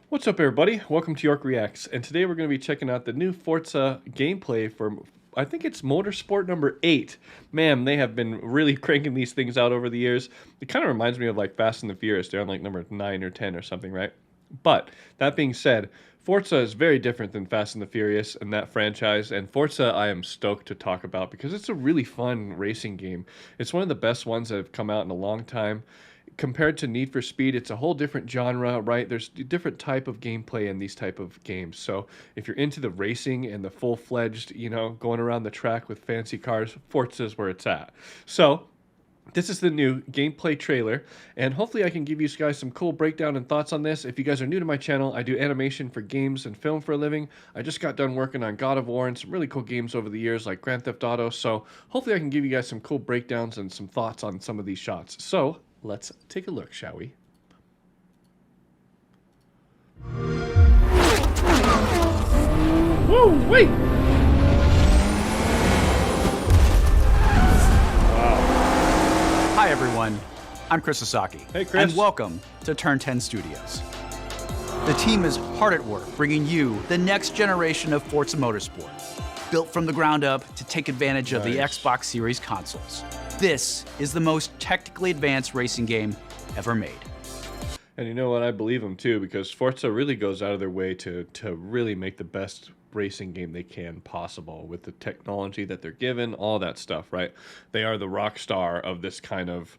What's up, everybody? Welcome to York Reacts, and today we're going to be checking out the new Forza gameplay for, I think it's Motorsport number 8. Man, they have been really cranking these things out over the years. It kind of reminds me of like Fast and the Furious. They're on like number 9 or 10 or something, right? But that being said, Forza is very different than Fast and the Furious and that franchise, and Forza I am stoked to talk about because it's a really fun racing game. It's one of the best ones that have come out in a long time. Compared to Need for Speed, it's a whole different genre, right? There's a different type of gameplay in these type of games. So if you're into the racing and the full-fledged, going around the track with fancy cars, Forza is where it's at. So this is the new gameplay trailer, and hopefully I can give you guys some cool breakdown and thoughts on this. If you guys are new to my channel, I do animation for games and film for a living. I just got done working on God of War and some really cool games over the years like Grand Theft Auto, so hopefully I can give you guys some cool breakdowns and some thoughts on some of these shots. So let's take a look, shall we? Woo, wait! Hi everyone, I'm Chris Sasaki. Hey Chris. And welcome to Turn 10 Studios. The team is hard at work bringing you the next generation of Forza Motorsport, built from the ground up to take advantage of the Xbox Series consoles. This is the most technically advanced racing game ever made. And you know what? I believe them too, because Forza really goes out of their way to really make the best racing game they can possible with the technology that they're given, all that stuff, right? They are the rock star of this kind of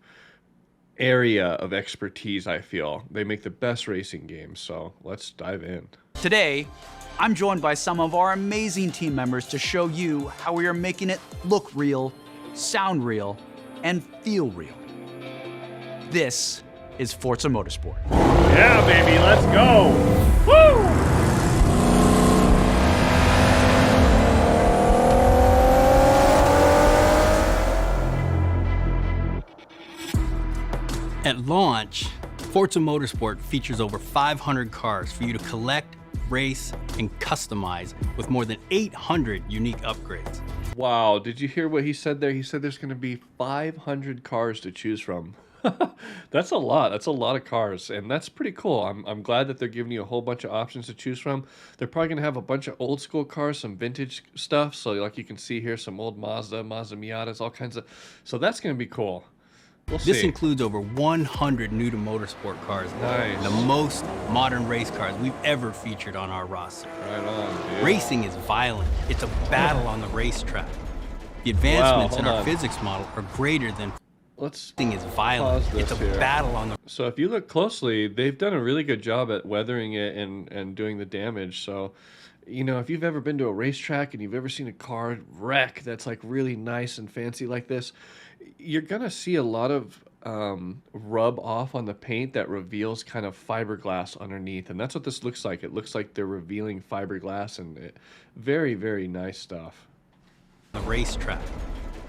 area of expertise, I feel. They make the best racing games, so let's dive in. Today, I'm joined by some of our amazing team members to show you how we are making it look real, sound real, and feel real. This is Forza Motorsport. Yeah, baby, let's go! Woo! At launch, Forza Motorsport features over 500 cars for you to collect, race, and customize with more than 800 unique upgrades. Wow, did you hear what he said there? He said there's going to be 500 cars to choose from. That's a lot. That's a lot of cars, and that's pretty cool. I'm glad that they're giving you a whole bunch of options to choose from. They're probably going to have a bunch of old school cars, some vintage stuff. So like you can see here, some old Mazda Miatas, all kinds of. So that's going to be cool. We'll see. This includes over 100 new to motorsport cars, Nice. the most modern race cars we've ever featured on our roster. Right on, dude. Racing is violent. It's a battle on the racetrack. The advancements in hold our on. physics model are greater than Let's racing is violent. pause this It's a here. battle on the So if you look closely, they've done a really good job at weathering it and doing the damage. So, if you've ever been to a racetrack and you've ever seen a car wreck that's like really nice and fancy like this, you're gonna see a lot of rub off on the paint that reveals kind of fiberglass underneath, and that's what this looks like. It looks like they're revealing fiberglass, and very, very nice stuff. racetrack.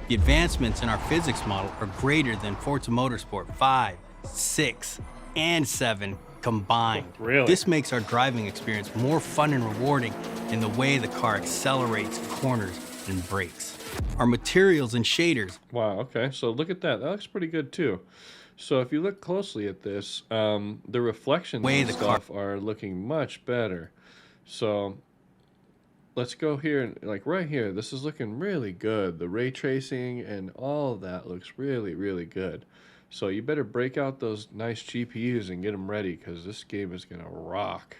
The advancements in our physics model are greater than Forza Motorsport 5, 6, and 7 combined. Really? This makes our driving experience more fun and rewarding in the way the car accelerates, corners, and brakes. Our materials and shaders. Wow, okay, so look at that. That looks pretty good too. So if you look closely at this, the reflections Way and the car- stuff are looking much better. So let's go here, and like right here, this is looking really good. The ray tracing and all of that looks really, really good. So you better break out those nice GPUs and get them ready, because this game is gonna rock.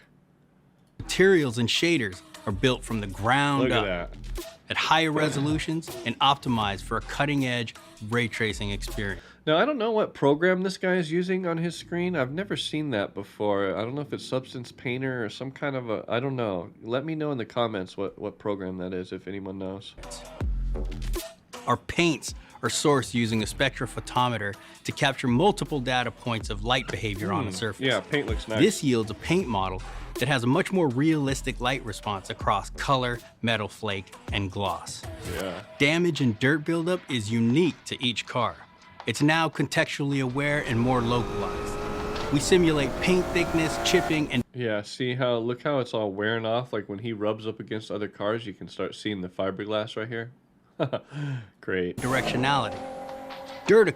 Materials and shaders are built from the ground Look up at that. at higher resolutions and optimized for a cutting-edge ray tracing experience. Now, I don't know what program this guy is using on his screen. I've never seen that before. I don't know if it's Substance Painter or some kind of a... I don't know. Let me know in the comments what program that is, if anyone knows. Our paints are sourced using a spectrophotometer to capture multiple data points of light behavior on a surface. Yeah, paint looks nice. This yields a paint model that has a much more realistic light response across color, metal flake, and gloss. Yeah. Damage and dirt buildup is unique to each car. It's now contextually aware and more localized. We simulate paint thickness, chipping, and Yeah, see how... Look how it's all wearing off? Like when he rubs up against other cars, you can start seeing the fiberglass right here. Great. directionality. Dirt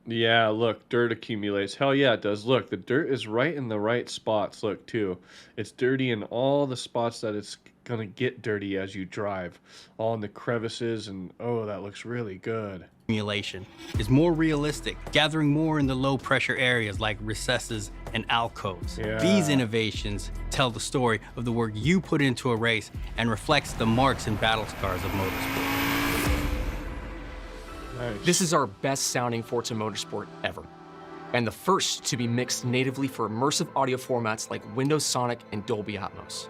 Yeah, look, dirt accumulates. Hell yeah, it does. Look, the dirt is right in the right spots. Look, too. It's dirty in all the spots that it's gonna get dirty as you drive. All in the crevices, and oh, that looks really good. Simulation is more realistic, gathering more in the low pressure areas like recesses and alcoves. Yeah. These innovations tell the story of the work you put into a race and reflects the marks and battle scars of motorsport. Nice. This is our best sounding Forza Motorsport ever, and the first to be mixed natively for immersive audio formats like Windows Sonic and Dolby Atmos.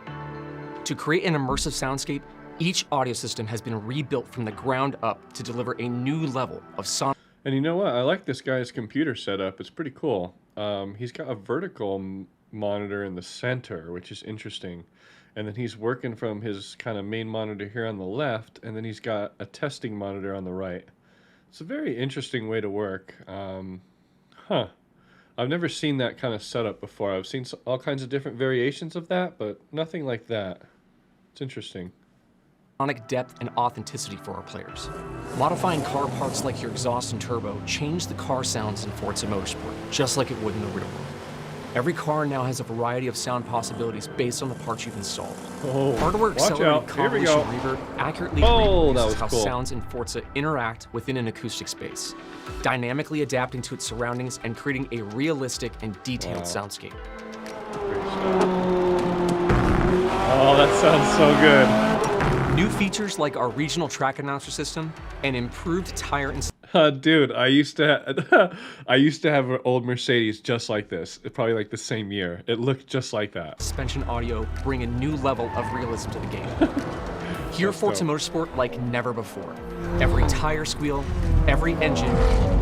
To create an immersive soundscape, each audio system has been rebuilt from the ground up to deliver a new level of sound. And you know what? I like this guy's computer setup. It's pretty cool. He's got a vertical monitor in the center, which is interesting. And then he's working from his kind of main monitor here on the left, and then he's got a testing monitor on the right. It's a very interesting way to work. I've never seen that kind of setup before. I've seen all kinds of different variations of that, but nothing like that. It's interesting. Sonic depth and authenticity for our players. Modifying car parts like your exhaust and turbo change the car sounds in Forza Motorsport, just like it would in the real world. Every car now has a variety of sound possibilities based on the parts you've installed. Oh, Hardware watch accelerated out. Here we go. convolution reverb accurately Oh, that was reproduces how cool. sounds in Forza interact within an acoustic space, dynamically adapting to its surroundings and creating a realistic and detailed soundscape. Oh, that sounds so good. New features like our regional track announcer system and improved tire and Dude, I used to have an old Mercedes just like this. Probably like the same year. It looked just like that. suspension audio bring a new level of realism to the game. Hear Forza Motorsport like never before. Every tire squeal, every engine,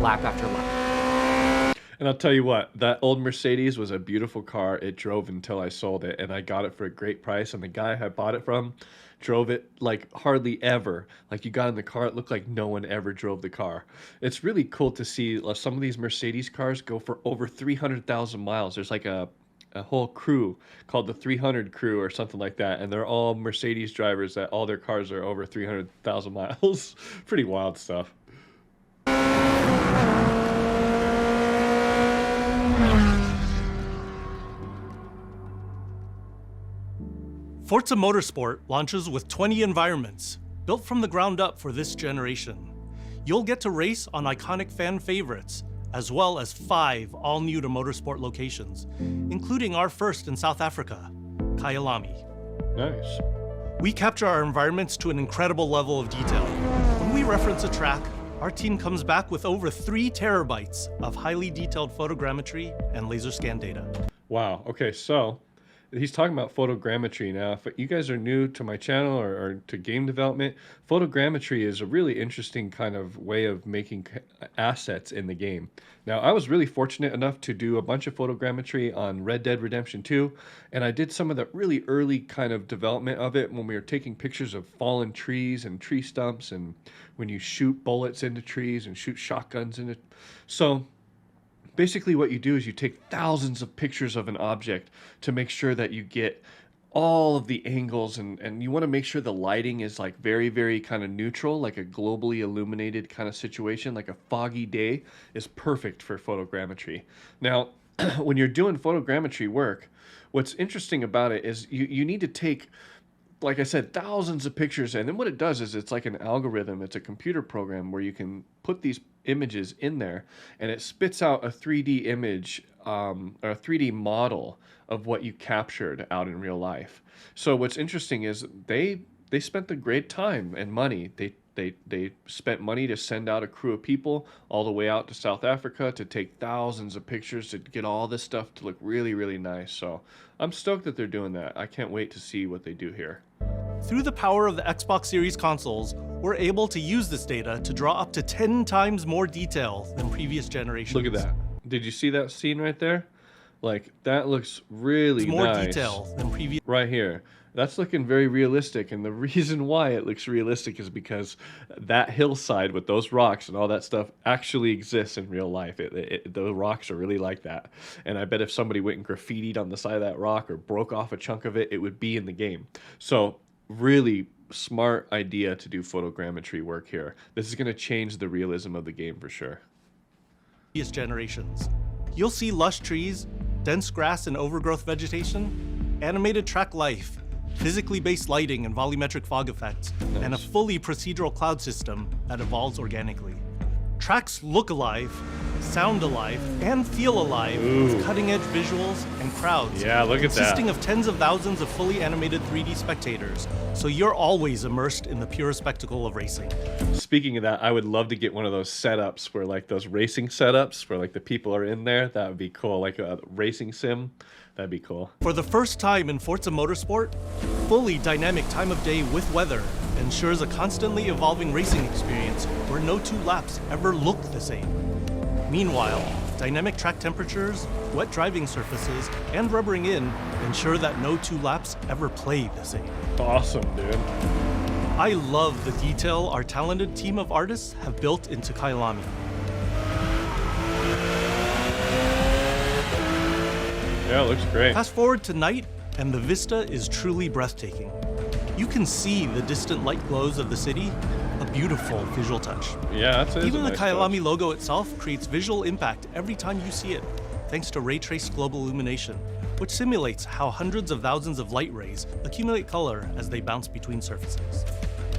lap after lap. And I'll tell you what, that old Mercedes was a beautiful car. It drove until I sold it, and I got it for a great price. And the guy I bought it from drove it like hardly ever. Like, you got in the car, it looked like no one ever drove the car. It's really cool to see some of these Mercedes cars go for over 300,000 miles. There's like a whole crew called the 300 crew or something like that, and they're all Mercedes drivers that all their cars are over 300,000 miles. Pretty wild stuff. Forza Motorsport launches with 20 environments, built from the ground up for this generation. You'll get to race on iconic fan favorites, as well as 5 all-new to motorsport locations, including our first in South Africa, Kyalami. Nice. We capture our environments to an incredible level of detail. When we reference a track, our team comes back with over 3 terabytes of highly detailed photogrammetry and laser scan data. Wow. Okay, so he's talking about photogrammetry. Now, if you guys are new to my channel or to game development, photogrammetry is a really interesting kind of way of making assets in the game. Now, I was really fortunate enough to do a bunch of photogrammetry on Red Dead Redemption 2, and I did some of the really early kind of development of it when we were taking pictures of fallen trees and tree stumps, and when you shoot bullets into trees and shoot shotguns into. So basically what you do is you take thousands of pictures of an object to make sure that you get all of the angles, and you want to make sure the lighting is like very, very kind of neutral, like a globally illuminated kind of situation. Like a foggy day is perfect for photogrammetry. Now, when you're doing photogrammetry work, what's interesting about it is you need to take, like I said, thousands of pictures, and then what it does is it's like an algorithm. It's a computer program where you can put these images in there, and it spits out a 3D image or a 3D model of what you captured out in real life. So what's interesting is they spent the great time and money. They spent money to send out a crew of people all the way out to South Africa to take thousands of pictures to get all this stuff to look really, really nice. So I'm stoked that they're doing that. I can't wait to see what they do here. Through the power of the Xbox Series consoles, we're able to use this data to draw up to 10 times more detail than previous generations. Look at that. Did you see that scene right there? Like, that looks really It's more nice. detail than previous. Right here. That's looking very realistic, and the reason why it looks realistic is because that hillside with those rocks and all that stuff actually exists in real life. The rocks are really like that, and I bet if somebody went and graffitied on the side of that rock or broke off a chunk of it, it would be in the game. So really smart idea to do photogrammetry work here. This is going to change the realism of the game for sure. previous generations. You'll see lush trees, dense grass and overgrowth vegetation, animated track life, physically based lighting and volumetric fog effects, and a fully procedural cloud system that evolves organically. Tracks look alive, sound alive, and feel alive with cutting-edge visuals and crowds. Yeah, look at that. Consisting of tens of thousands of fully animated 3D spectators, so you're always immersed in the pure spectacle of racing. Speaking of that, I would love to get one of those setups where like those racing setups where like the people are in there. That would be cool. Like a racing sim. That'd be cool. For the first time in Forza Motorsport, fully dynamic time of day with weather ensures a constantly evolving racing experience where no two laps ever look the same. Meanwhile, dynamic track temperatures, wet driving surfaces, and rubbering in ensure that no two laps ever play the same. Awesome, dude. I love the detail our talented team of artists have built into Kailami. Yeah, it looks great. Fast forward to night, and the vista is truly breathtaking. You can see the distant light glows of the city, a beautiful visual touch. Yeah, that's it. Even the Kailami logo itself creates visual impact every time you see it, thanks to ray-traced global illumination, which simulates how hundreds of thousands of light rays accumulate color as they bounce between surfaces.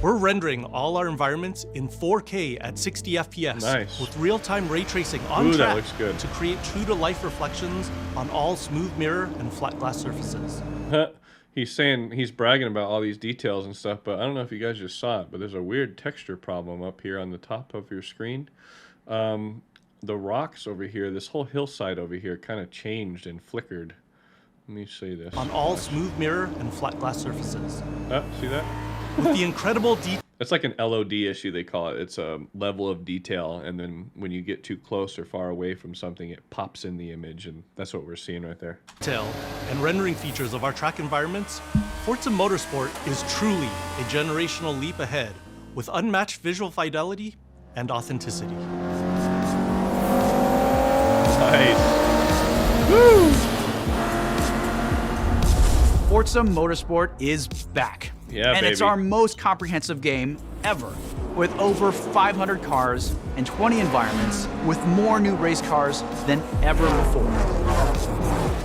We're rendering all our environments in 4K at 60 FPS Nice. with real-time ray tracing on Ooh, that track looks good. to create true-to-life reflections on all smooth mirror and flat glass surfaces. He's saying he's bragging about all these details and stuff, but I don't know if you guys just saw it, but there's a weird texture problem up here on the top of your screen. The rocks over here, this whole hillside over here kind of changed and flickered. Let me see this. On all smooth mirror and flat glass surfaces. Oh, see that? With the incredible detail It's like an LOD issue, they call it. It's a level of detail, and then when you get too close or far away from something, it pops in the image, and that's what we're seeing right there. and rendering features of our track environments, Forza Motorsport is truly a generational leap ahead with unmatched visual fidelity and authenticity. Nice. Woo! Forza Motorsport is back. Yeah, and it's baby. our most comprehensive game ever, with over 500 cars and 20 environments, with more new race cars than ever before.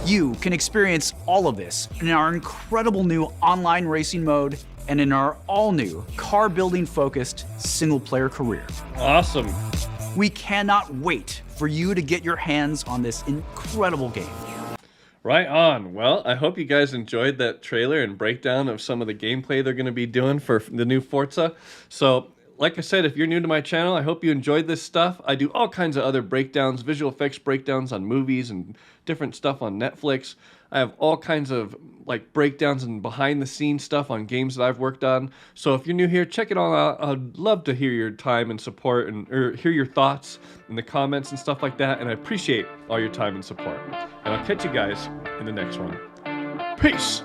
You can experience all of this in our incredible new online racing mode and in our all-new car-building focused single-player career. Awesome. We cannot wait for you to get your hands on this incredible game. Right on. Well, I hope you guys enjoyed that trailer and breakdown of some of the gameplay they're going to be doing for the new Forza. So, like I said, if you're new to my channel, I hope you enjoyed this stuff. I do all kinds of other breakdowns, visual effects breakdowns on movies and different stuff on Netflix. I have all kinds of like breakdowns and behind the scenes stuff on games that I've worked on. So if you're new here, check it all out. I'd love to hear your time and support or hear your thoughts in the comments and stuff like that. And I appreciate all your time and support. And I'll catch you guys in the next one. Peace.